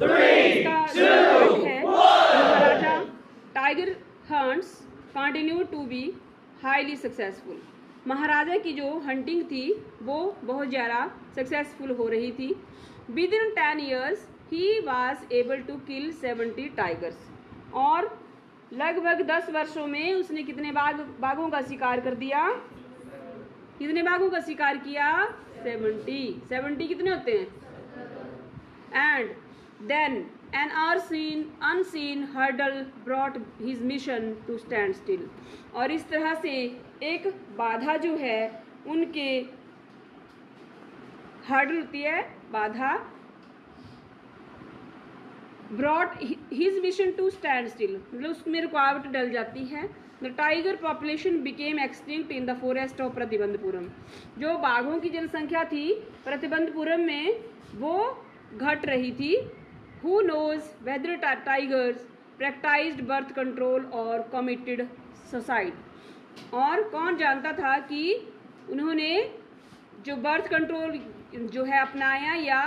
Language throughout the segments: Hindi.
इसका जो है Maharaja tiger hunts continue to be highly successful. Maharaja की जो हंटिंग थी वो बहुत ज़्यादा सक्सेसफुल हो रही थी। Within 10 years he was able to kill 70 tigers. और लगभग 10 वर्षों में उसने कितने बाघों का शिकार कर दिया? कितने बाघों का शिकार किया? 70 कितने होते हैं? And then an unseen hurdle brought his mission to stand still. और इस तरह से एक बाधा जो है उनके हर्डल होती है, बाधा brought his mission to stand still, मतलब उसमें रुकावट डल जाती है। The tiger population became extinct in the forest of Pratibandhapuram. जो बाघों की जनसंख्या थी प्रतिबंधपुरम में वो घट रही थी। Who knows whether tigers practised birth control और कमिटेड सुसाइड। और कौन जानता था कि उन्होंने जो बर्थ कंट्रोल जो है अपनाया या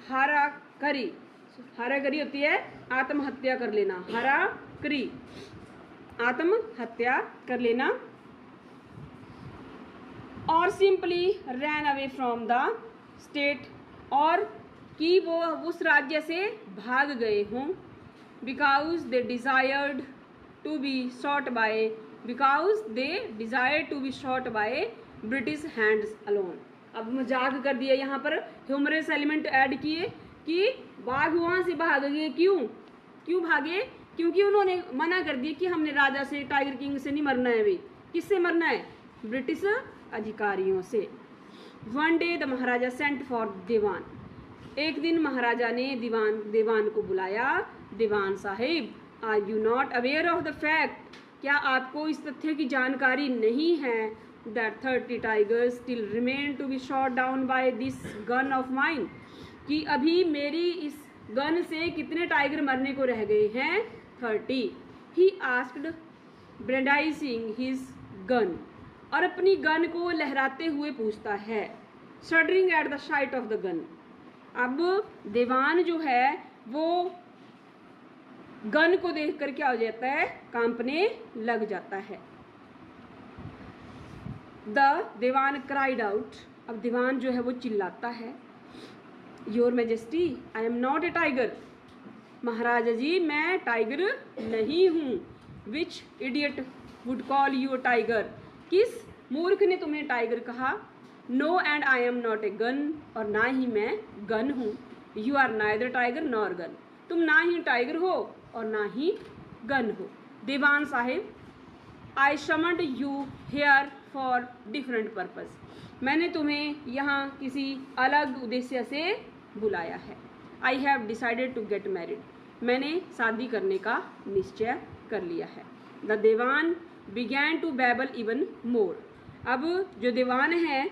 हाराकरी होती है आत्महत्या कर लेना, हाराकरी आत्महत्या कर लेना, और simply ran away from the state, और कि वो उस राज्य से भाग गए हों। Because they desired to be shot by British hands alone. अब मजाक कर दिया, यहाँ पर ह्यूमरस एलिमेंट ऐड किए कि बाघ वहाँ से भाग गए। क्यों भागे? क्योंकि उन्होंने मना कर दिया कि हमने राजा से, टाइगर किंग से नहीं मरना है। भाई किससे मरना है? ब्रिटिश अधिकारियों से। One day the Maharaja sent for Dewan. एक दिन महाराजा ने दीवान को बुलाया। Dewan Sahib, are you not aware of the fact? क्या आपको इस तथ्य की जानकारी नहीं है that 30 tigers still remain to be shot down by this gun of mine? कि अभी मेरी इस गन से कितने टाइगर मरने को रह गए हैं? 30। ही आस्क्ड ब्रेंडाइजिंग हिज गन, और अपनी गन को लहराते हुए पूछता है, shuddering at the site of the gun. अब दीवान जो है वो गन को देखकर क्या हो जाता है? कांपने लग जाता है। Dewan cried out. अब दीवान जो है वो चिल्लाता है, your majesty I am not a tiger. Maharaja ji मैं टाइगर नहीं हूँ। Which idiot would call you a tiger? किस मूर्ख ने तुम्हें टाइगर कहा? No and I am not a gun, और ना ही मैं गन हूँ। You are neither tiger nor gun. तुम ना ही टाइगर हो और ना ही गन हो। Dewan Sahib, I summoned you here for different purpose. मैंने तुम्हें यहाँ किसी अलग उद्देश्य से बुलाया है। I have decided to get married. मैंने शादी करने का निश्चय कर लिया है। The Dewan began to babble even more. अब जो दीवान है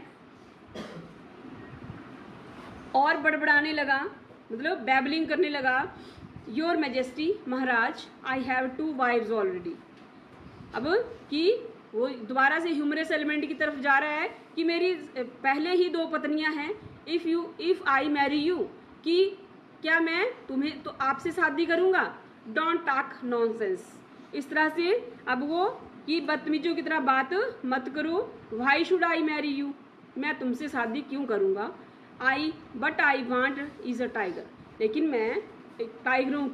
और बड़बड़ाने लगा, मतलब बैबलिंग करने लगा। Your majesty, Maharaj, I have 2 wives already. अब कि वो दोबारा से ह्यूमरस एलिमेंट की तरफ जा रहा है कि मेरी पहले ही 2 पत्नियां हैं। इफ़ आई मैरी यू, कि क्या मैं तुम्हें तो आपसे शादी करूँगा? Don't talk nonsense. इस तरह से अब वो कि बदतमीजों की तरह बात मत करो। Why should I marry you? मैं तुमसे शादी क्यों करूँगा? But I want is a tiger. लेकिन मैं एक टाइगरों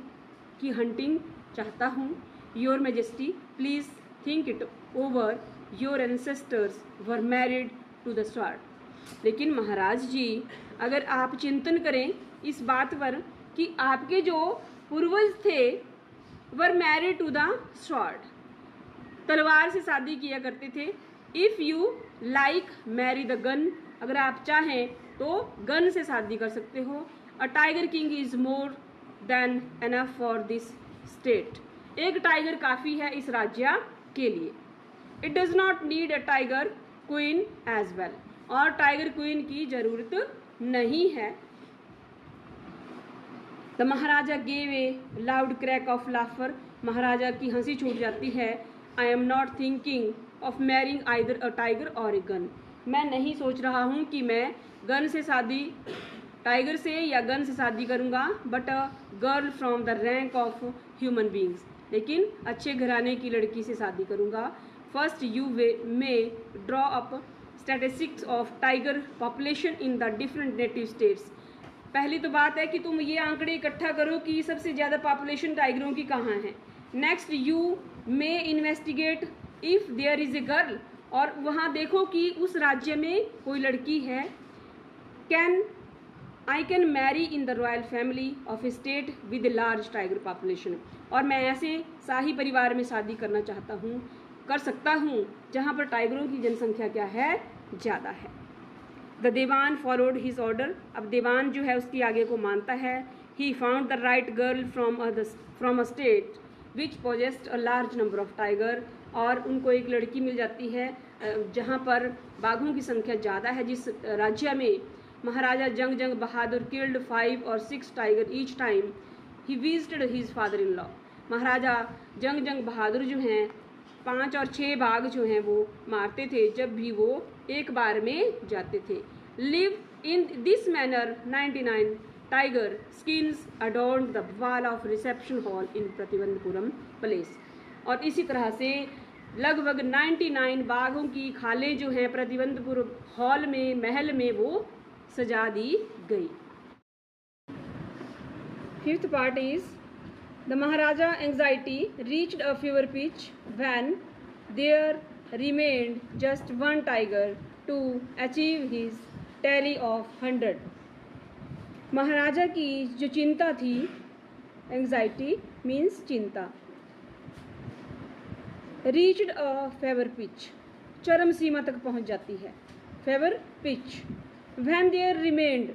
की हंटिंग चाहता हूँ। Your majesty please think it over. Your ancestors were married to the sword. लेकिन महाराज जी, अगर आप चिंतन करें इस बात पर कि आपके जो पूर्वज थे were married to the sword, तलवार से शादी किया करते थे। If you like marry the gun, अगर आप चाहें तो गन से शादी कर सकते हो। A tiger king is more than enough for this state. एक टाइगर काफ़ी है इस राज्य के लिए। It does not need a tiger queen as well, और टाइगर क्वीन की जरूरत नहीं है। The Maharaja gave a loud crack of laughter. Maharaja की हंसी छूट जाती है। I am not thinking of marrying either a tiger और ए गन। मैं नहीं सोच रहा हूँ कि मैं गन से शादी टाइगर से या गन से शादी करूँगा, but a girl from the rank of human beings, लेकिन अच्छे घराने की लड़की से शादी करूँगा। First you may draw up statistics of tiger population in the different native states. पहली तो बात है कि तुम ये आंकड़े इकट्ठा करो कि सबसे ज़्यादा पॉपुलेशन टाइगरों की कहाँ है। Next you may investigate if there is a girl, और वहाँ देखो कि उस राज्य में कोई लड़की है। I can marry in the royal family of A state with a large tiger population, और मैं ऐसे शाही परिवार में शादी करना चाहता हूँ, कर सकता हूँ जहाँ पर टाइगरों की जनसंख्या क्या है, ज़्यादा है। द देवान फॉलोड हिज ऑर्डर, अब देवान जो है उसकी आगे को मानता है। He found the right girl from a state which possessed a large number of tiger, और उनको एक लड़की मिल जाती है जहाँ पर बाघों की संख्या ज़्यादा है, जिस राज्य में महाराजा जंग बहादुर किल्ड 5 और 6 tiger each time he visited his father in law. Maharaja Jung Bahadur जो हैं 5 और 6 बाघ जो हैं वो मारते थे जब भी वो एक बार में जाते थे। Live in this manner 99 tiger skins adorned the wall of reception hall in Pratibandhapuram place, और इसी तरह से लगभग 99 बाघों की खालें जो हैं प्रतिबंधपुर हॉल में, महल में वो सजा दी गई। Fifth part is the maharaja anxiety reached a fever pitch when there remained just 1 tiger to achieve his tally of 100। महाराजा की जो चिंता थी, एंजाइटी मीन्स चिंता, रीच्ड अ फेवर पिच, चरम सीमा तक पहुंच जाती है। Fever pitch, when there remained,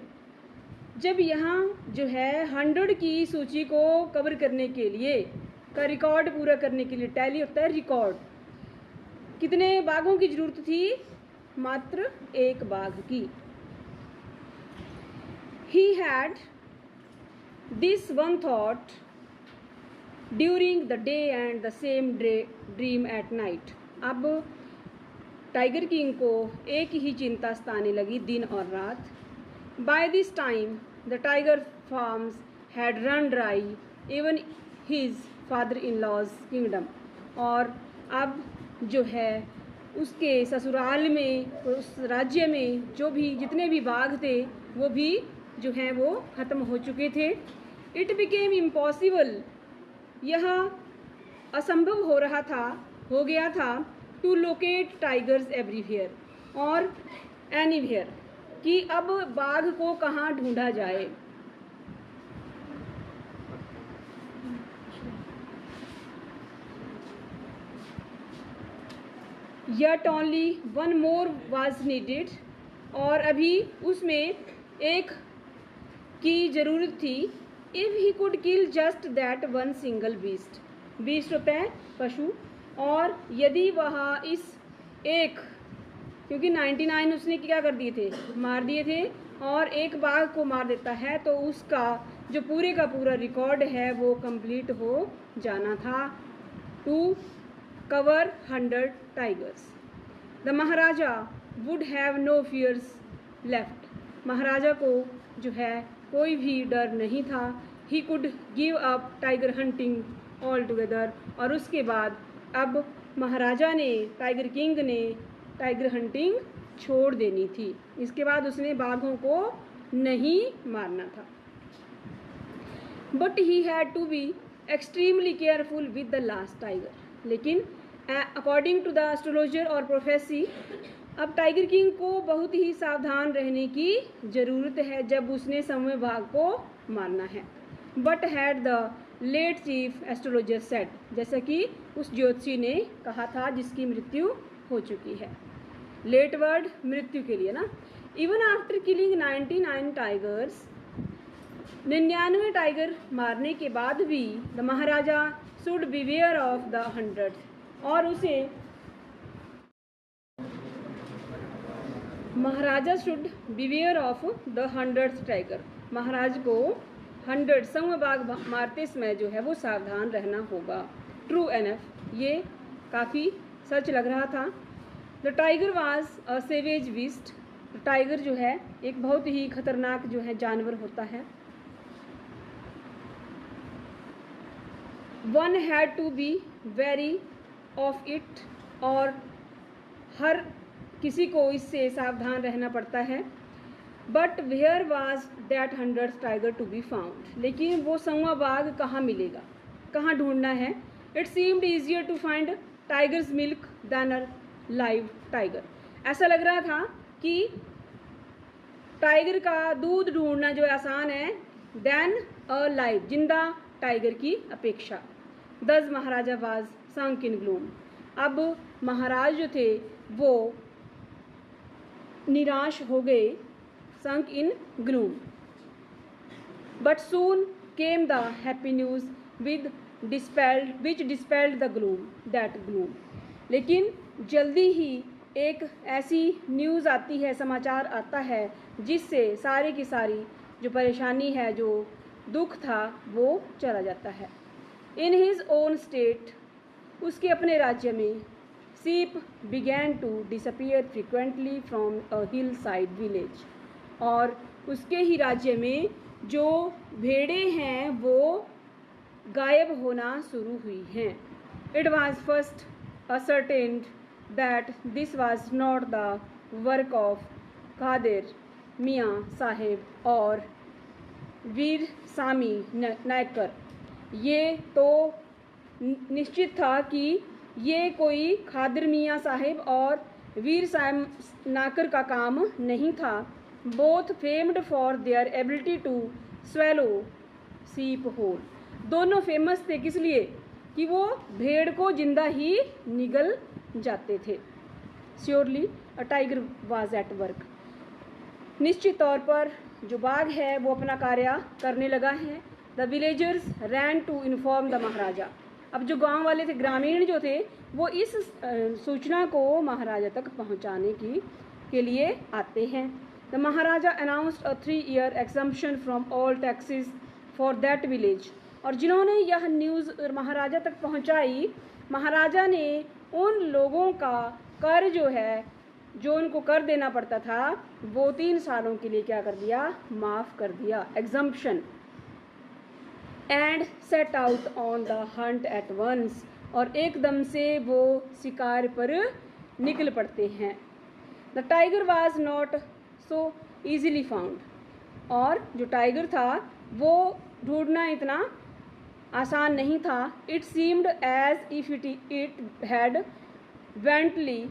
जब यहाँ जो है 100 की सूची को कवर करने के लिए, का रिकॉर्ड पूरा करने के लिए, टैली होता है रिकॉर्ड, कितने बाघों की जरूरत थी, मात्र 1 बाघ की। He had this one thought during the day and the same dream at night। अब टाइगर किंग को एक ही चिंता सताने लगी दिन और रात। By this time the tiger farms had run dry even his father-in-law's kingdom, और अब जो है उसके ससुराल में, उस राज्य में जो भी जितने भी बाघ थे वो भी जो हैं वो ख़त्म हो चुके थे। इट बिकेम इम्पॉसिबल, यह असंभव हो गया था टू लोकेट टाइगर्स एवरीवेयर और एनीवेयर, कि अब बाघ को कहाँ ढूंढा जाए। Yet only one more was needed, और अभी उसमें एक की ज़रूरत थी। If he could kill just that one single beast, beast होता है पशु, और यदि वह इस एक, क्योंकि 99 उसने क्या कर दिए थे, मार दिए थे, और एक बाघ को मार देता है तो उसका जो पूरे का पूरा रिकॉर्ड है वो कंप्लीट हो जाना था। To cover 100 tigers, the Maharaja would have no fears left, Maharaja को जो है कोई भी डर नहीं था। He could give up tiger hunting all together, और उसके बाद अब महाराजा ने, टाइगर किंग ने टाइगर हंटिंग छोड़ देनी थी। इसके बाद उसने बाघों को नहीं मारना था। But he had to be extremely careful with the last tiger, लेकिन अकॉर्डिंग टू द एस्ट्रोलॉजर और प्रोफेसी, अब टाइगर किंग को बहुत ही सावधान रहने की ज़रूरत है जब उसने समय बाघ को मारना है। But had the late chief astrologer said, जैसा कि उस ज्योतिषी ने कहा था जिसकी मृत्यु हो चुकी है। लेट वर्ड मृत्यु के लिए ना। Even after killing 99 tigers, 99 tiger मारने के बाद भी the Maharaja should beware of the 100, और उसे Maharaja should beware of the 100th tiger, Maharaj को 100 संग बाघ मारते समय जो है वो सावधान रहना होगा। ट्रू एनफ, ये काफ़ी सच लग रहा था। The tiger was a savage beast, तो टाइगर जो है एक बहुत ही खतरनाक जो है जानवर होता है। One had to be wary of it, और हर किसी को इससे सावधान रहना पड़ता है। But where was that 100th tiger to be found, लेकिन वो 100वां बाघ कहाँ मिलेगा, कहाँ ढूंढना है। It seemed easier to find tiger's milk than a live tiger, ऐसा लग रहा था कि टाइगर का दूध ढूंढना जो आसान है दैन अ लाइव, जिंदा टाइगर की अपेक्षा। दस महाराजा वाज संक इन ग्लूम, अब महाराज जो थे वो निराश हो गए, sank in gloom. But soon came the happy news with which dispelled the gloom that gloom, लेकिन जल्दी ही एक ऐसी न्यूज़ आती है, समाचार आता है जिससे सारी की सारी जो परेशानी है, जो दुख था, वो चला जाता है। इन हिज ओन स्टेट, उसके अपने राज्य में, sheep began to disappear frequently from a hillside village, और उसके ही राज्य में जो भेड़ें हैं वो गायब होना शुरू हुई हैं। It was first ascertained that this was not the work of Qadir मियाँ साहेब और वीर सामी नायकर, ये तो निश्चित था कि ये कोई खादिर मियाँ साहिब और वीर साम नाकर का काम नहीं था। Both famed for their ability to swallow sheep whole, दोनों फेमस थे किस लिए कि वो भेड़ को जिंदा ही निगल जाते थे। Surely a tiger was at work, निश्चित तौर पर जो बाघ है वो अपना कार्य करने लगा है। The villagers ran to inform the Maharaja, अब जो गांव वाले थे, ग्रामीण जो थे, वो इस सूचना को महाराजा तक पहुंचाने के लिए आते हैं। The Maharaja announced a 3-year exemption from all taxes for that village, और जिन्होंने यह न्यूज़ महाराजा तक पहुंचाई, महाराजा ने उन लोगों का कर जो है, जो उनको कर देना पड़ता था, वो 3 सालों के लिए क्या कर दिया, माफ़ कर दिया, exemption. And set out on the hunt at once, और एकदम से वो शिकार पर निकल पड़ते हैं। The tiger was not so easily found, और जो टाइगर था वो ढूंढना इतना आसान नहीं था। It seemed as if it had wantonly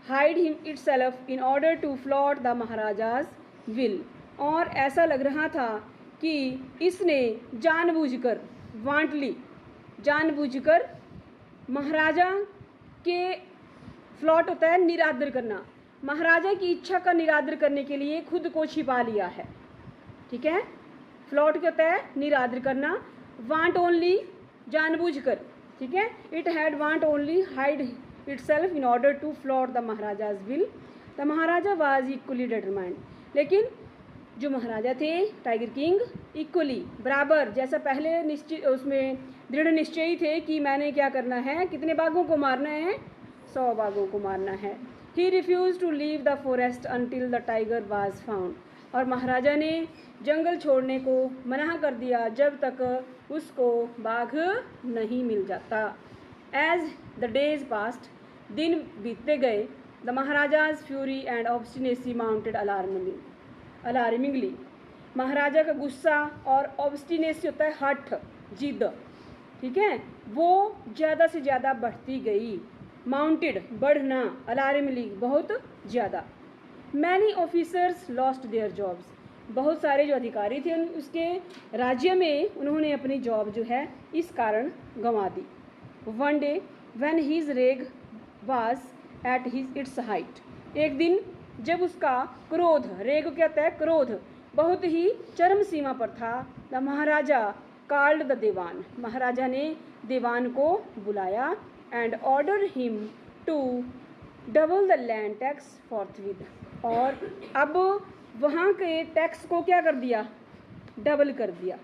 hide him itself in order to flout the Maharaja's will, और ऐसा लग रहा था कि इसने जानबूझकर, वांटली जानबूझकर, महाराजा के फ्लॉट होता है निरादर करना, महाराजा की इच्छा का निरादर करने के लिए खुद को छिपा लिया है। ठीक है, फ्लॉट क्या होता है, निरादर करना, वांट ओनली जानबूझकर, ठीक है। It had want only hide itself in order to flout the Maharaja's will, the Maharaja was equally determined, लेकिन जो महाराजा थे टाइगर किंग इक्वली बराबर, जैसा पहले निश्चित उसमें दृढ़ निश्चयी थे कि मैंने क्या करना है, कितने बाघों को मारना है, 100 बाघों को मारना है। He refuse to leave the forest until the tiger was found, और महाराजा ने जंगल छोड़ने को मना कर दिया जब तक उसको बाघ नहीं मिल जाता। एज द डेज पास्ट, दिन बीतते गए, the Maharaja's fury and obstinacy mounted alarmingly, Maharaja का गुस्सा और ऑब्स्टिनेसी होता है हठ, जिद, ठीक है, वो ज़्यादा से ज़्यादा बढ़ती गई। माउंटेड बढ़ना, अलार्मिंगली बहुत ज़्यादा। Many officers lost their jobs, बहुत सारे जो अधिकारी थे उसके राज्य में उन्होंने अपनी जॉब जो है इस कारण गंवा दी। वन डे व्हेन हीज रेग was at his it's height, एक दिन जब उसका क्रोध, रेग क्या कहता है, क्रोध, बहुत ही चरम सीमा पर था। The Maharaja called the Dewan, Maharaja ने दीवान को बुलाया and order him to double the land tax forthwith, और अब वहाँ के टैक्स को क्या कर दिया, डबल कर दिया।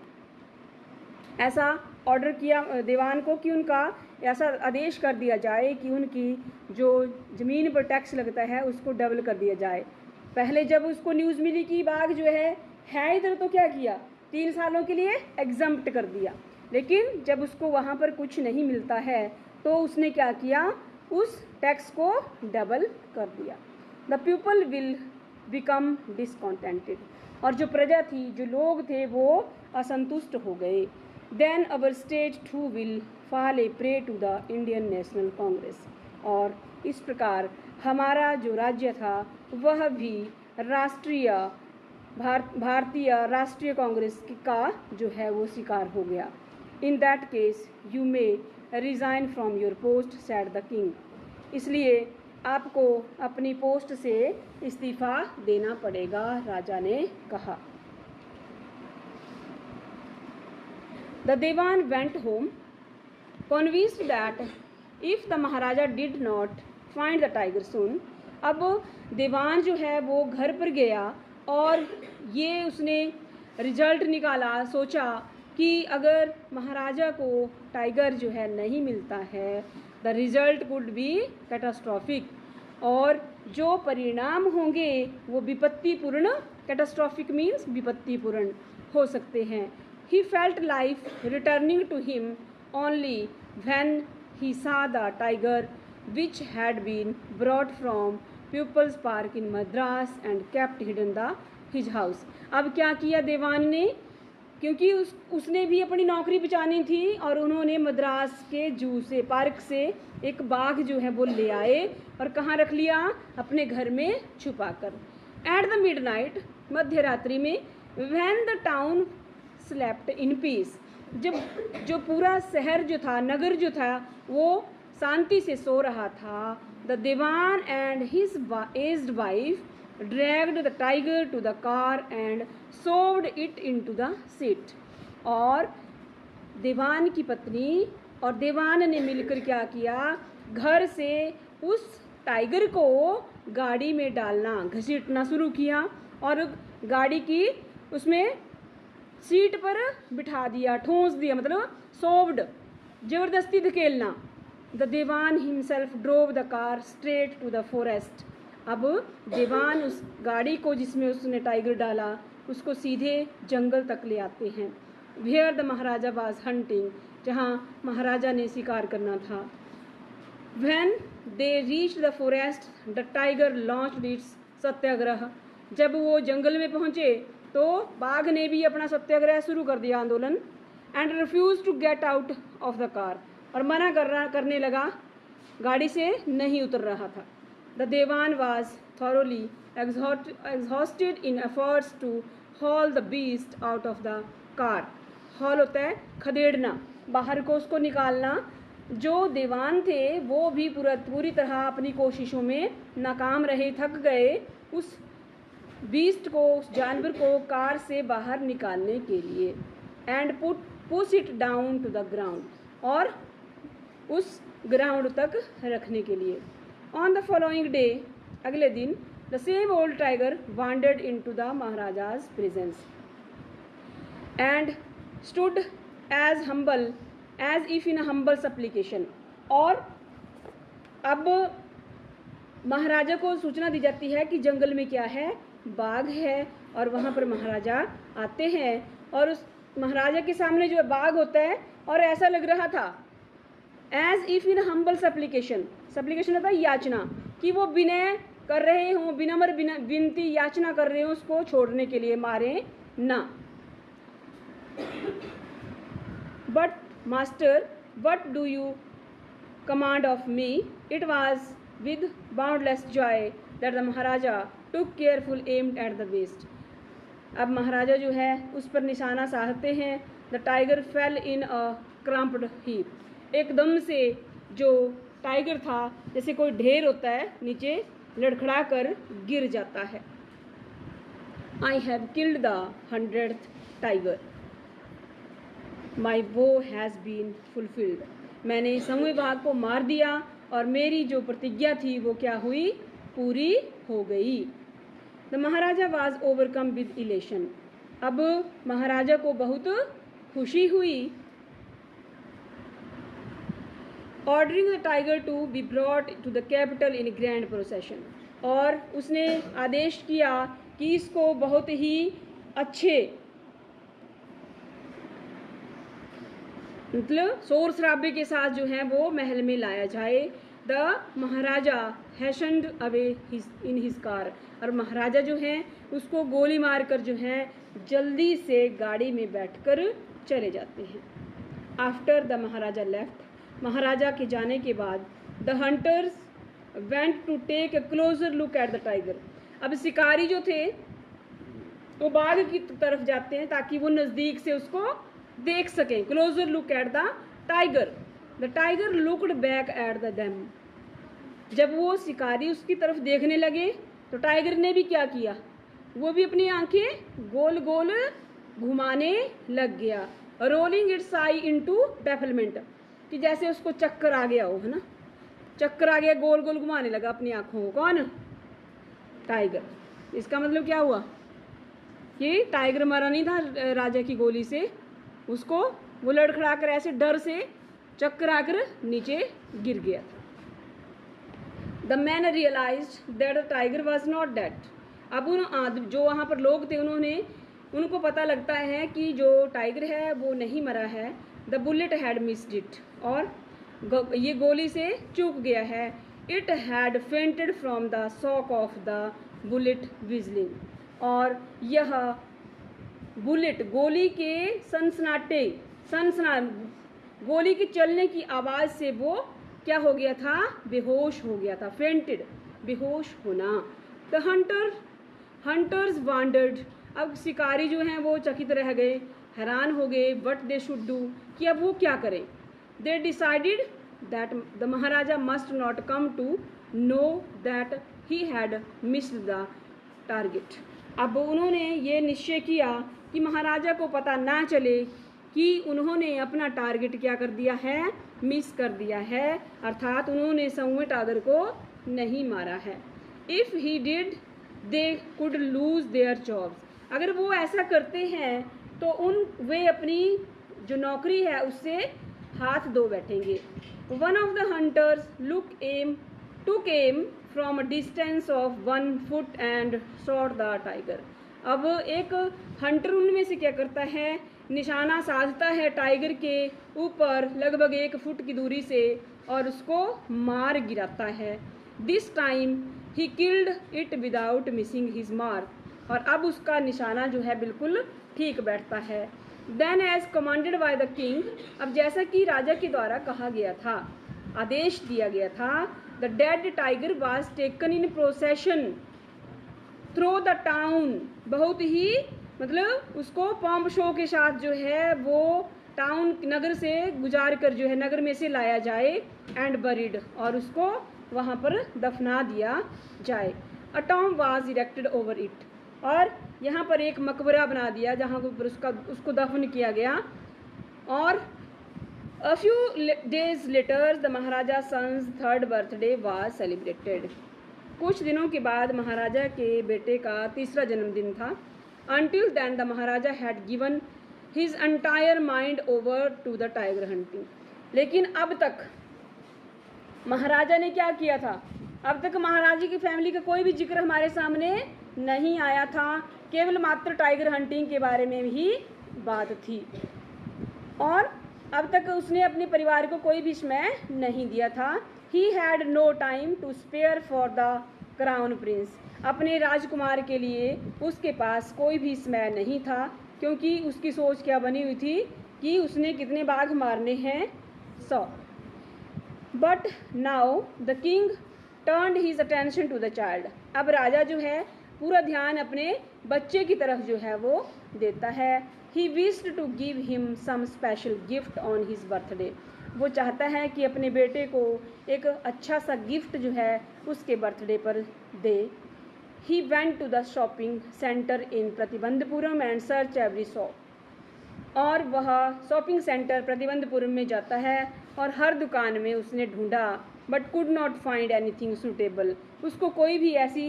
ऐसा ऑर्डर किया दीवान को कि उनका ऐसा आदेश कर दिया जाए कि उनकी जो ज़मीन पर टैक्स लगता है उसको डबल कर दिया जाए। पहले जब उसको न्यूज़ मिली कि बाघ जो है इधर, तो क्या किया, 3 सालों के लिए एग्जम्प्ट कर दिया। लेकिन जब उसको वहाँ पर कुछ नहीं मिलता है तो उसने क्या किया, उस टैक्स को डबल कर दिया। The people will become discontented, और जो प्रजा थी, जो लोग थे, वो असंतुष्ट हो गए। Then our state too will fall a prey to the Indian National Congress, और इस प्रकार हमारा जो राज्य था वह भी भारतीय राष्ट्रीय कांग्रेस का जो है वो शिकार हो गया। In that case you may resign from your post sad the king, इसलिए आपको अपनी पोस्ट से इस्तीफा देना पड़ेगा, राजा ने कहा। द देवान went home convinced that if the Maharaja did not find the tiger soon, अब देवान जो है वो घर पर गया और ये उसने रिजल्ट निकाला, सोचा कि अगर महाराजा को टाइगर जो है नहीं मिलता है, the result could be catastrophic, और जो परिणाम होंगे वो विपत्तिपूर्ण, कैटास्ट्रॉफिक मीन्स विपत्तिपूर्ण हो सकते हैं। He felt life returning to him only when he saw the tiger which had been brought from People's Park in Madras and kept hidden the his house। अब क्या किया देवान ने, क्योंकि उसने भी अपनी नौकरी बचानी थी, और उन्होंने मद्रास के जू से, पार्क से एक बाघ जो है वो ले आए और कहाँ रख लिया, अपने घर में छुपा कर। एट द मिडनाइट, मध्य रात्रि में, when the town slept in peace, जब जो पूरा शहर जो था, नगर जो था, वो शांति से सो रहा था, the Dewan and his aged wife dragged the tiger to the car and shoved it into the seat, और दीवान की पत्नी और दीवान ने मिलकर क्या किया, घर से उस टाइगर को गाड़ी में डालना, घसीटना शुरू किया, और गाड़ी की उसमें सीट पर बिठा दिया, ठूंस दिया, मतलब सोव्ड, ज़बरदस्ती धकेलना। The Dewan himself drove the car straight to the forest, अब दीवान उस गाड़ी को जिसमें उसने टाइगर डाला उसको सीधे जंगल तक ले आते हैं। Where the Maharaja was hunting, जहाँ महाराजा ने शिकार करना था। When they reach the forest the tiger launched its satyagraha, जब वो जंगल में पहुँचे तो बाघ ने भी अपना सत्याग्रह शुरू कर दिया, आंदोलन। And refuse to get out of the car, और मना करने लगा, गाड़ी से नहीं उतर रहा था। The dewan was thoroughly exhausted in efforts to haul the beast out of the car. Haul होता है खदेड़ना, बाहर को उसको निकालना। जो दीवान थे वो भी पूरी तरह अपनी कोशिशों में नाकाम रहे, थक गए उस बीस्ट को, उस जानवर को कार से बाहर निकालने के लिए। And push it down to the ground, और उस ग्राउंड तक रखने के लिए। ऑन द फॉलोइंग डे, अगले दिन, the same old tiger wandered in to the Maharaja's presence and stood as humble as if in humble supplication, और अब महाराजा को सूचना दी जाती है कि जंगल में क्या है, बाघ है, और वहाँ पर महाराजा आते हैं, और उस महाराजा के सामने जो बाघ होता है, और ऐसा लग रहा था as if in humble supplication, supplication होता है याचना, कि वो विनय कर रहे हों, विनम्र विनती याचना कर रहे हों उसको छोड़ने के लिए, मारे ना। But master what do you command of me, it was with boundless joy that the Maharaja took careful aimed at the best. अब महाराजा जो है उस पर निशाना साधते हैं। The tiger fell in a crumpled heap, एकदम से जो टाइगर था जैसे कोई ढेर होता है, नीचे लड़खड़ा कर गिर जाता है। I have killed the 100th tiger, my vow has been fulfilled, मैंने 100वें बाघ को मार दिया और मेरी जो प्रतिज्ञा थी वो क्या हुई, पूरी हो गई। The Maharaja was overcome with elation, अब महाराजा को बहुत खुशी हुई। Ordering the tiger to be brought to the capital in grand procession, और उसने आदेश किया कि इसको बहुत ही अच्छे मतलब शोर शराबे के साथ जो है वो महल में लाया जाए। The Maharaja hastened away in his car, और महाराजा जो है उसको गोली मारकर जो है जल्दी से गाड़ी में बैठकर चले जाते हैं। After the Maharaja left, Maharaja के जाने के बाद the hunters went to take a closer look at the tiger. अब शिकारी जो थे वो बाघ की तरफ जाते हैं ताकि वो नज़दीक से उसको देख सकें। Closure look at the tiger, the tiger looked back at the them. जब वो शिकारी उसकी तरफ देखने लगे तो टाइगर ने भी क्या किया, वो भी अपनी आंखें गोल गोल घुमाने लग गया। रोलिंग इट्स आई इनटू बैफलमेंट, कि जैसे उसको चक्कर आ गया हो, है ना, चक्कर आ गया, गोल गोल घुमाने लगा अपनी आंखों को। कौन? टाइगर। इसका मतलब क्या हुआ कि टाइगर मरा नहीं था राजा की गोली से, उसको वो लड़खड़ा कर ऐसे डर से चक्कर आकर नीचे गिर गया था। The man realised that the tiger was not dead. अब उन जो वहाँ पर लोग थे उनको पता लगता है कि जो टाइगर है वो नहीं मरा है। The bullet had missed it, और ये गोली से चूक गया है। It had fainted from the shock of the bullet विजलिंग, और यह बुलेट गोली के गोली के चलने की आवाज़ से वो क्या हो गया था, बेहोश हो गया था। फेंटेड, बेहोश होना। द हंटर्स वांडर्ड, अब शिकारी जो हैं वो चकित रह गए, हैरान हो गए। व्हाट दे शुड डू, कि अब वो क्या करें। They decided that the Maharaja must not come to know that he had missed the target. अब उन्होंने ये निश्चय किया कि महाराजा को पता ना चले कि उन्होंने अपना टारगेट क्या कर दिया है, मिस कर दिया है, अर्थात उन्होंने संवे टाइगर को नहीं मारा है। If he did they could lose their jobs, अगर वो ऐसा करते हैं तो वे अपनी जो नौकरी है उससे हाथ धो बैठेंगे। One of the hunters took am from a distance of 1 foot and shot the tiger. अब एक हंटर उनमें से क्या करता है, निशाना साधता है टाइगर के ऊपर लगभग 1 फुट की दूरी से और उसको मार गिराता है। This time he killed it without missing his mark, और अब उसका निशाना जो है बिल्कुल ठीक बैठता है। Then as commanded by the king, अब जैसा कि राजा के द्वारा कहा गया था, आदेश दिया गया था, the dead tiger was taken in procession through the town, बहुत ही मतलब उसको पॉम्प शो के साथ जो है वो टाउन नगर से गुजार कर जो है नगर में से लाया जाए। एंड बरीड, और उसको वहाँ पर दफना दिया जाए। A tomb was erected over it, और यहाँ पर एक मकबरा बना दिया जहाँ पर उसको दफन किया गया। और a few days later the Maharaja son's 3rd birthday was celebrated, कुछ दिनों के बाद महाराजा के बेटे का 3रा जन्मदिन था। Until then the Maharaja had given his entire mind over to the tiger hunting, लेकिन अब तक महाराजा ने क्या किया था, अब तक महाराजा की फैमिली का कोई भी जिक्र हमारे सामने नहीं आया था, केवल मात्र टाइगर हंटिंग के बारे में ही बात थी। और अब तक उसने अपने परिवार को कोई भी समय नहीं दिया था। He had no time to spare for the crown prince, अपने राजकुमार के लिए उसके पास कोई भी समय नहीं था, क्योंकि उसकी सोच क्या बनी हुई थी कि उसने कितने बाघ मारने हैं, 100। But now the king turned his attention to the child, अब राजा जो है पूरा ध्यान अपने बच्चे की तरफ जो है वो देता है। He wished to give him some special gift on his birthday, वो चाहता है कि अपने बेटे को एक अच्छा सा गिफ्ट जो है उसके बर्थडे पर दे। He went to the shopping center in Pratibandapuram and search every shop, और वह शॉपिंग सेंटर प्रतिबंधपुरम में जाता है और हर दुकान में उसने ढूंढा, but could not find anything suitable, उसको कोई भी ऐसी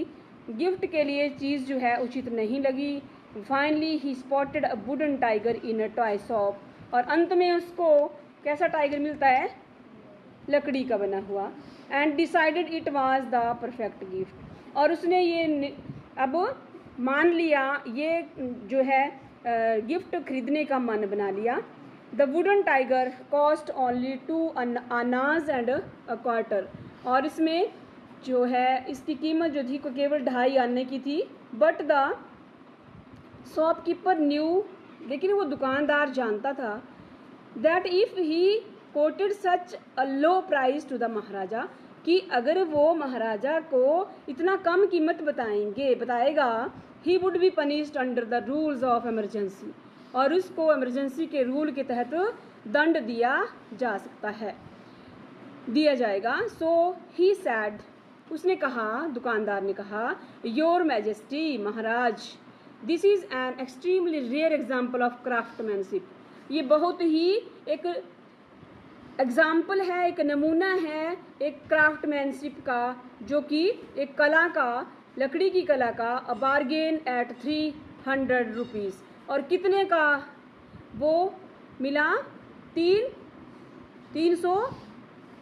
गिफ्ट के लिए चीज़ जो है उचित नहीं लगी। Finally he spotted a wooden tiger in a toy shop, और अंत में उसको कैसा टाइगर मिलता है, लकड़ी का बना हुआ। And decided it was the perfect gift, और उसने ये अब मान लिया, ये जो है गिफ्ट खरीदने का मन बना लिया। The wooden tiger cost only 2 आनाज एंड अ क्वार्टर, और इसमें जो है इसकी कीमत जो थी को केवल 2.5 आने की थी। बट द शॉपकीपर न्यू, लेकिन वो दुकानदार जानता था, that if he quoted such a low price to the Maharaja, कि अगर वो महाराजा को इतना कम कीमत बताएगा, he would be punished under the rules of emergency, और उसको इमरजेंसी के रूल के तहत दंड दिया जाएगा। सो ही सैड, उसने कहा, दुकानदार ने कहा, your majesty, Maharaj, this is an extremely rare example of craftsmanship, ये बहुत ही एक एग्जाम्पल है, एक नमूना है एक क्राफ्टमैनशिप का, जो कि एक कला का, लकड़ी की कला का, अ बार्गेन एट 300 रुपीज़, और कितने का वो मिला, 300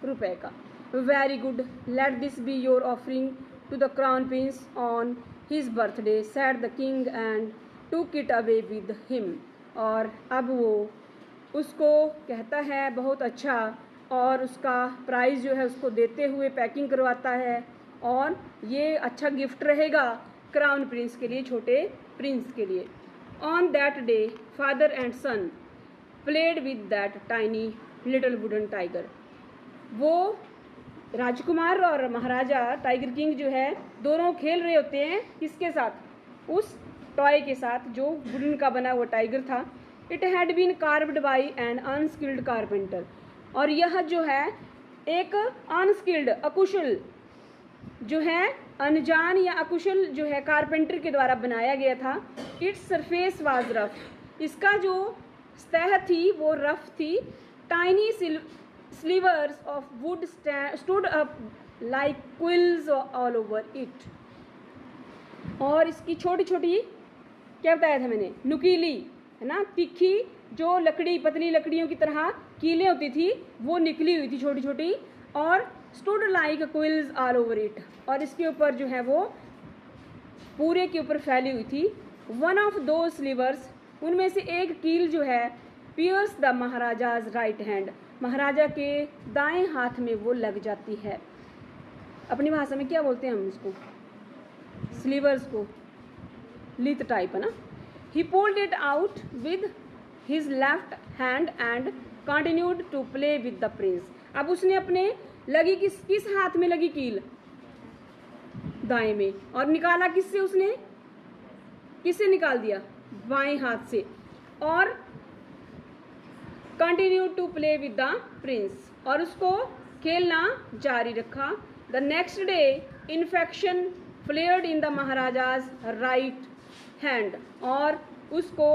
रुपये का। Very good, let this be your offering to the crown prince on his birthday, said the king and took it away with him. और अब वो उसको कहता है बहुत अच्छा, और उसका प्राइज़ जो है उसको देते हुए पैकिंग करवाता है, और ये अच्छा गिफ्ट रहेगा क्राउन प्रिंस के लिए, छोटे प्रिंस के लिए। On that day father and son played with that tiny little wooden tiger, वो राजकुमार और महाराजा टाइगर किंग जो है दोनों खेल रहे होते हैं, किसके साथ, उस टॉय के साथ जो वुडन का बना हुआ टाइगर था। It had been carved by an unskilled carpenter, और यह जो है एक अनस्किल्ड, अकुशल जो है, अनजान या अकुशल जो है कारपेंटर के द्वारा बनाया गया था। इट्स सरफेस वाज रफ, इसका जो सतह थी वो रफ थी। Tiny slivers of wood stood up like quills all over it, और इसकी छोटी छोटी, क्या बताया था मैंने, नुकीली है ना, तीखी जो लकड़ी, पतली लकड़ियों की तरह कीलें होती थी, वो निकली हुई थी छोटी छोटी, और stood like quills all over it, और इसके ऊपर जो है वो पूरे के ऊपर फैली हुई थी। वन ऑफ दो स्लीवर्स, उनमें से एक कील जो है, piers the Maharaja's right hand, महाराजा के दाएं हाथ में वो लग जाती है। अपनी भाषा में क्या बोलते हैं हम इसको, स्लीवर्स को, लीथ टाइप है ना। He pulled it out with his left hand and continued to play with the prince. अब उसने अपने लगी किस हाथ में लगी कील, दाएं में, और निकाला किससे, उसने किससे निकाल दिया, बाएं हाथ से, और continued to play with the prince, और उसको खेलना जारी रखा। The next day infection flared in the Maharaja's right hand, और उसको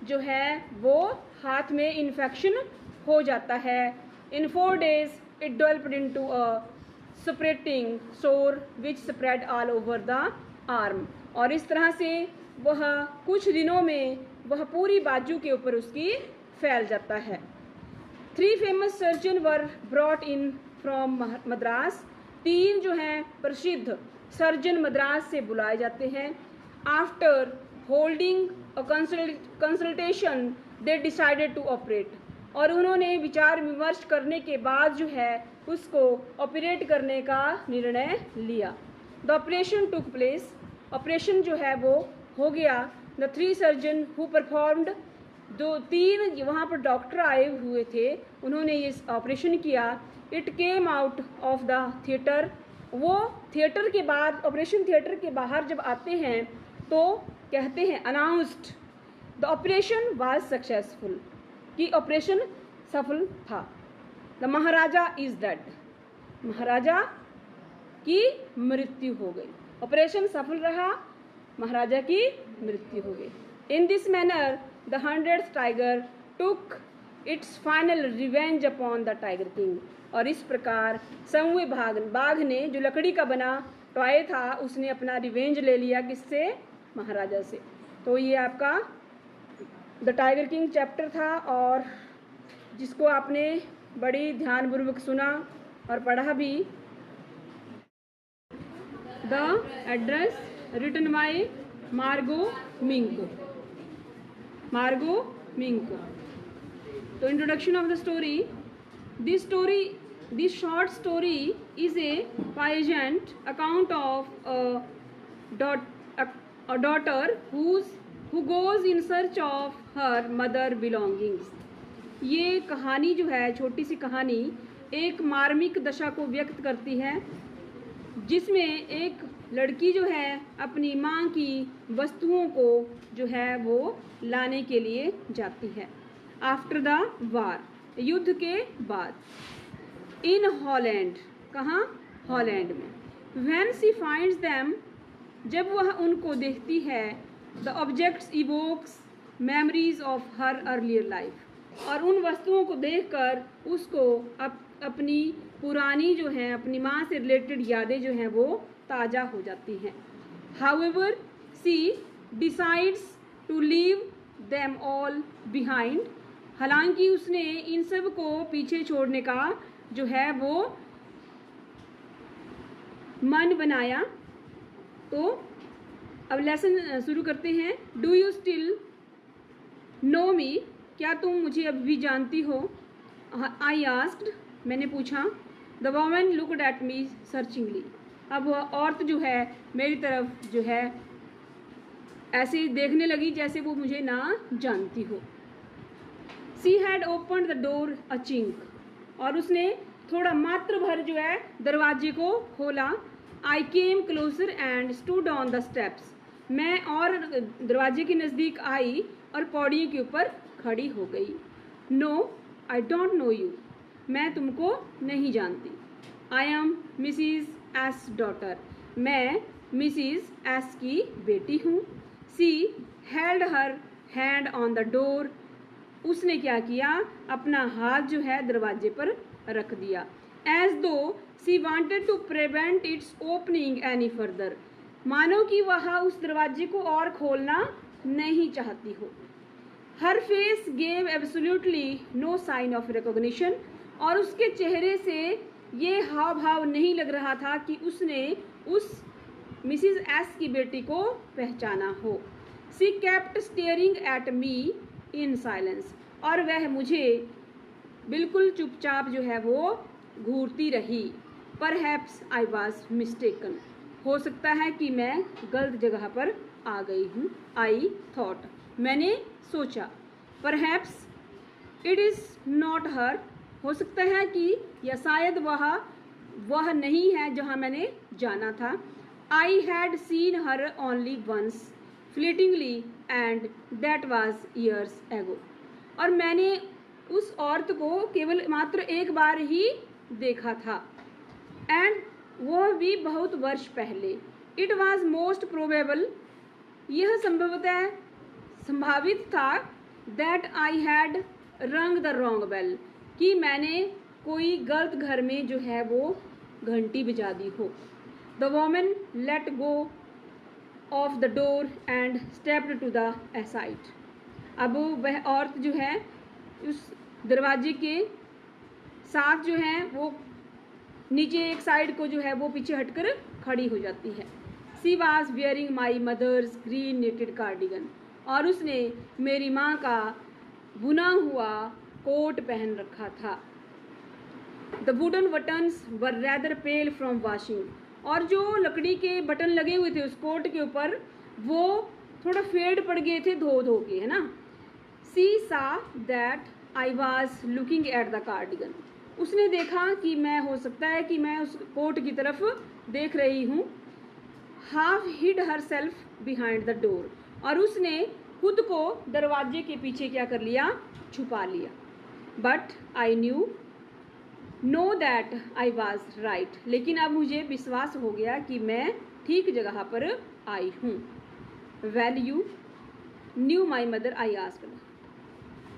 जो है वो हाथ में इन्फेक्शन हो जाता है। In 4 days it developed into a spreading sore which spread all over the arm, और इस तरह से वह कुछ दिनों में वह पूरी बाजू के ऊपर उसकी फैल जाता है। 3 famous surgeon were brought in from Madras, 3 जो हैं प्रसिद्ध सर्जन मद्रास से बुलाए जाते हैं। After holding a consultation they decided to operate, और उन्होंने विचार विमर्श करने के बाद जो है उसको ऑपरेट करने का निर्णय लिया। The operation took place, operation जो है वो हो गया। द 3 सर्जन हु परफॉर्म्ड, 3 वहाँ पर डॉक्टर आए हुए थे, उन्होंने ये ऑपरेशन किया। It came out of the theatre, वो थिएटर के बाद, ऑपरेशन थिएटर के बाहर जब आते हैं तो कहते हैं, announced the operation was successful, कि ऑपरेशन सफल था। द महाराजा इज डेड, महाराजा की मृत्यु हो गई, ऑपरेशन सफल रहा, महाराजा की मृत्यु हो गई। इन this manner the 100th tiger took its final revenge upon the tiger king, और इस प्रकार 100वें बाघ ने, जो लकड़ी का बना टॉय था, उसने अपना रिवेंज ले लिया, किससे, महाराजा से। तो ये आपका द टाइगर किंग चैप्टर था, और जिसको आपने बड़ी ध्यानपूर्वक सुना और पढ़ा भी। द एड्रेस रिटन बाय मार्गो मिंक। मार्गो मिंक। तो introduction of the story. This short story is a pageant account of a daughter who goes in search of her mother belongings। ये कहानी जो है, छोटी सी कहानी, एक मार्मिक दशा को व्यक्त करती है जिसमें एक लड़की जो है अपनी माँ की वस्तुओं को जो है वो लाने के लिए जाती है। आफ्टर द वार, युद्ध के बाद। इन हॉलैंड, कहाँ? हॉलैंड में। व्हेन शी फाइंड्स देम, जब वह उनको देखती है, the objects evokes memories of her earlier life, और उन वस्तुओं को देखकर उसको अपनी पुरानी जो हैं, अपनी माँ से रिलेटेड यादें जो हैं वो ताज़ा हो जाती हैं। However she decides to leave them all behind, हालांकि उसने इन सब को पीछे छोड़ने का जो है वो मन बनाया। तो अब लेसन शुरू करते हैं। डू यू स्टिल नो मी, क्या तुम मुझे अब भी जानती हो? आई आस्क्ड, मैंने पूछा। The woman looked at me searchingly, अब वह औरत जो है मेरी तरफ जो है ऐसे देखने लगी जैसे वो मुझे ना जानती हो। She had opened the door a chink, और उसने थोड़ा मात्र भर जो है दरवाजे को खोला। I came closer and stood on the steps, मैं और दरवाजे के नज़दीक आई और पौड़ियों के ऊपर खड़ी हो गई। No I don't know you, मैं तुमको नहीं जानती। I am Mrs S daughter, मैं मिसिज एस की बेटी हूँ। She held her hand on the door, उसने क्या किया, अपना हाथ जो है दरवाजे पर रख दिया। As though she wanted to prevent its opening any further, मानो कि वह उस दरवाजे को और खोलना नहीं चाहती हो। Her face gave absolutely no sign of recognition, और उसके चेहरे से ये हाव भाव नहीं लग रहा था कि उसने उस मिसिज एस की बेटी को पहचाना हो। She kept staring at me in silence, और वह मुझे बिल्कुल चुपचाप जो है वो घूरती रही। परहैप्स आई वॉज मिस्टेकन, हो सकता है कि मैं गलत जगह पर आ गई हूँ। आई थॉट, मैंने सोचा। Perhaps it is not her, हो सकता है कि या शायद वह नहीं है जहाँ मैंने जाना था। I had seen her only once fleetingly and that was years ago, और मैंने उस औरत को केवल मात्र एक बार ही देखा था, एंड वह भी बहुत वर्ष पहले। इट वाज मोस्ट प्रोबेबल, यह संभवतः संभावित था, दैट आई हैड रंग द रॉन्ग बेल, कि मैंने कोई गलत घर में जो है वो घंटी बजा दी हो। The woman let go of the door and stepped to the side, अब वह औरत जो है उस दरवाजे के साथ जो है वो नीचे एक साइड को जो है वो पीछे हटकर खड़ी हो जाती है। She was wearing my mother's green netted cardigan, और उसने मेरी माँ का बुना हुआ कोट पहन रखा था। The wooden buttons were rather pale from washing, और जो लकड़ी के बटन लगे हुए थे उस कोट के ऊपर वो थोड़ा फेड पड़ गए थे धो धो के, है ना। सी सा that I was looking at the cardigan, उसने देखा कि मैं, हो सकता है कि मैं उस कोट की तरफ देख रही हूँ। Half hid herself behind the door, और उसने खुद को दरवाजे के पीछे क्या कर लिया, छुपा लिया। But I know that I was right, लेकिन अब मुझे विश्वास हो गया कि मैं ठीक जगह पर आई हूँ। Well you knew my mother, I asked,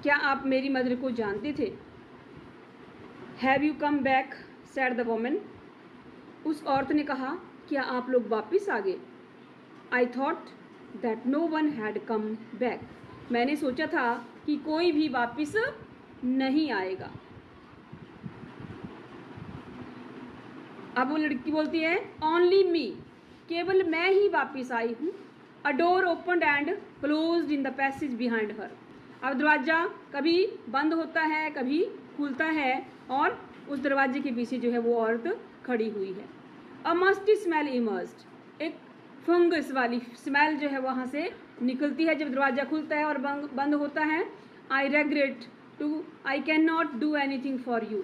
क्या आप मेरी मदर को जानते थे? Have you come back sad the woman, उस औरत ने कहा, क्या आप लोग वापस आ गए? I thought that no one had come back, मैंने सोचा था कि कोई भी वापस नहीं आएगा। अब वो लड़की बोलती है, ओनली मी, केवल मैं ही वापस आई हूँ। अ door opened and closed in the passage behind her. अब दरवाज़ा कभी बंद होता है, कभी खुलता है, और उस दरवाजे के पीछे जो है वो औरत खड़ी हुई है। अ मस्टी स्मेल इमर्स्ड। एक फंगस वाली स्मेल जो है वहाँ से निकलती है जब दरवाज़ा खुलता है और बंद होता है। I regret to I can not do anything for you.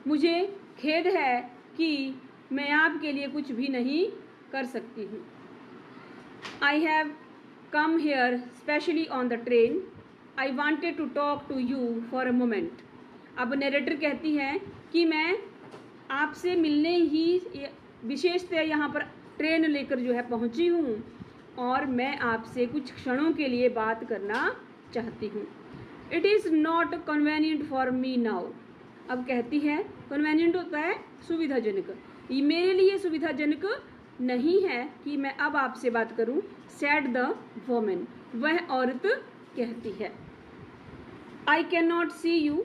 मुझे खेद है कि मैं आपके लिए कुछ भी नहीं कर सकती हूँ। I have come here specially on the train. I wanted to talk to you for a moment. अब नरेटर कहती है कि मैं आपसे मिलने ही विशेषतः यहाँ पर ट्रेन लेकर जो है पहुँची हूँ और मैं आपसे कुछ क्षणों के लिए बात करना चाहती हूँ। It is not convenient for me now. अब कहती है, कन्वेनियंट होता है सुविधाजनक, ये मेरे लिए सुविधाजनक नहीं है कि मैं अब आपसे बात करूं। Said the women. वह औरत कहती है। I can not see you.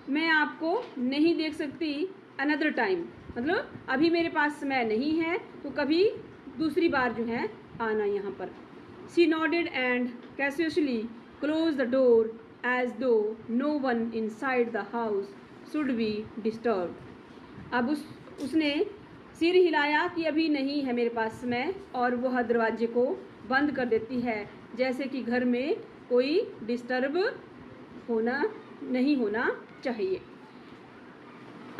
मैं आपको नहीं देख सकती। अनदर टाइम, मतलब अभी मेरे पास समय नहीं है, तो कभी दूसरी बार जो है आना यहाँ पर। She nodded and casually close the door as though no one inside the house should be disturb. अब उसने सिर हिलाया कि अभी नहीं है मेरे पास समय, और वह दरवाजे को बंद कर देती है जैसे कि घर में कोई डिस्टर्ब नहीं होना चाहिए।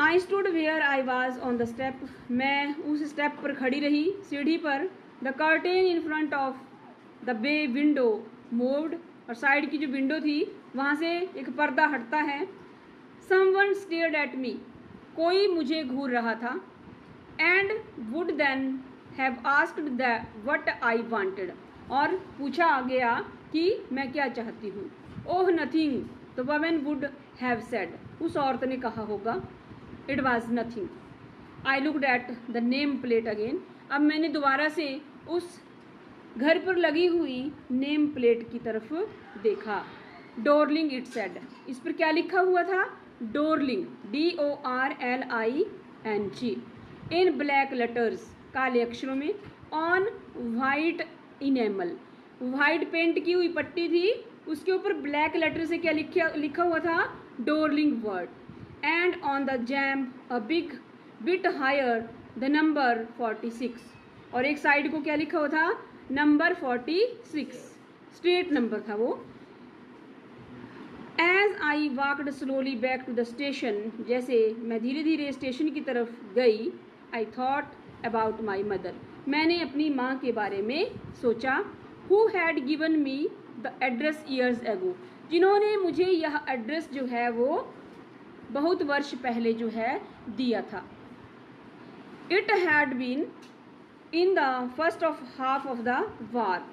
I stood where I was on the step. मैं उस स्टेप पर खड़ी रही, सीढ़ी पर। The curtain in front of the bay window moved. और साइड की जो विंडो थी वहाँ से एक पर्दा हटता है। Someone stared at me. कोई मुझे घूर रहा था। And would then have asked the what I wanted. और पूछा गया कि मैं क्या चाहती हूँ। Oh nothing, the woman would have said. उस औरत ने कहा होगा, it was nothing. I looked at the name plate again. अब मैंने दोबारा से उस घर पर लगी हुई नेम प्लेट की तरफ देखा। Dorling it said. इस पर क्या लिखा हुआ था? Dorling, DORLING, in black letters, काले अक्षरों में, on white enamel. White paint की हुई पट्टी थी, उसके ऊपर ब्लैक लेटर से क्या लिखा हुआ था? Dorling word. And on the jamb a big bit higher the number 46। और एक साइड को क्या लिखा हुआ था? नंबर 46, स्ट्रेट नंबर था वो। As I walked slowly back to the station. जैसे मैं धीरे धीरे स्टेशन की तरफ गई। I thought about my mother. मैंने अपनी माँ के बारे में सोचा। Who had given me the address years ago. जिन्होंने मुझे यह एड्रेस जो है वो बहुत वर्ष पहले जो है दिया था। It had been in the first of half of the war.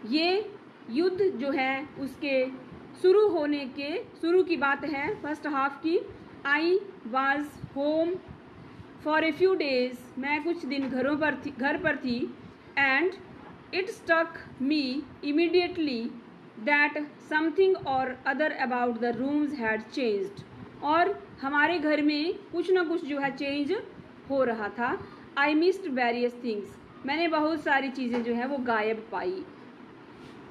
ये युद्ध जो है उसके शुरू की बात है, फर्स्ट हाफ की। I was home for a few days. मैं कुछ दिन घर पर थी। And it stuck me immediately that something or other about the rooms had changed. और हमारे घर में कुछ ना कुछ जो है चेंज हो रहा था। I missed various things. मैंने बहुत सारी चीज़ें जो है वो गायब पाई।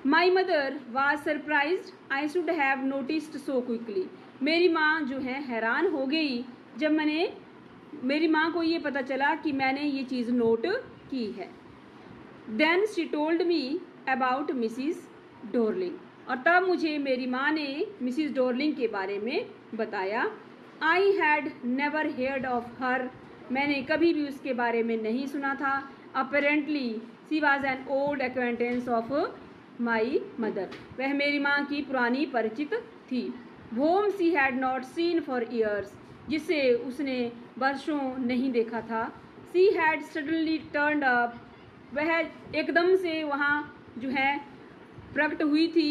My mother was surprised I should have noticed so quickly. मेरी माँ जो है हैरान हो गई जब मेरी माँ को ये पता चला कि मैंने ये चीज़ नोट की है। Then she told me about Mrs Dorling. और तब मुझे मेरी माँ ने मिसिज डोरलिंग के बारे में बताया। I had never heard of her. मैंने कभी भी उसके बारे में नहीं सुना था। Apparently she was an old acquaintance of my mother. वह मेरी माँ की पुरानी परिचित थी। Home she had not seen for years. जिसे उसने वर्षों नहीं देखा था। She had suddenly turned up. वह एकदम से वहाँ जो है प्रकट हुई थी।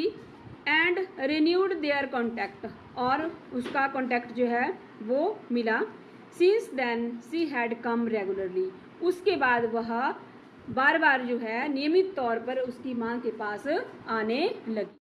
And renewed there contact. और उसका कॉन्टैक्ट जो है वो मिला। Since then she had come regularly. उसके बाद वह बार बार जो है नियमित तौर पर उसकी माँ के पास आने लगी।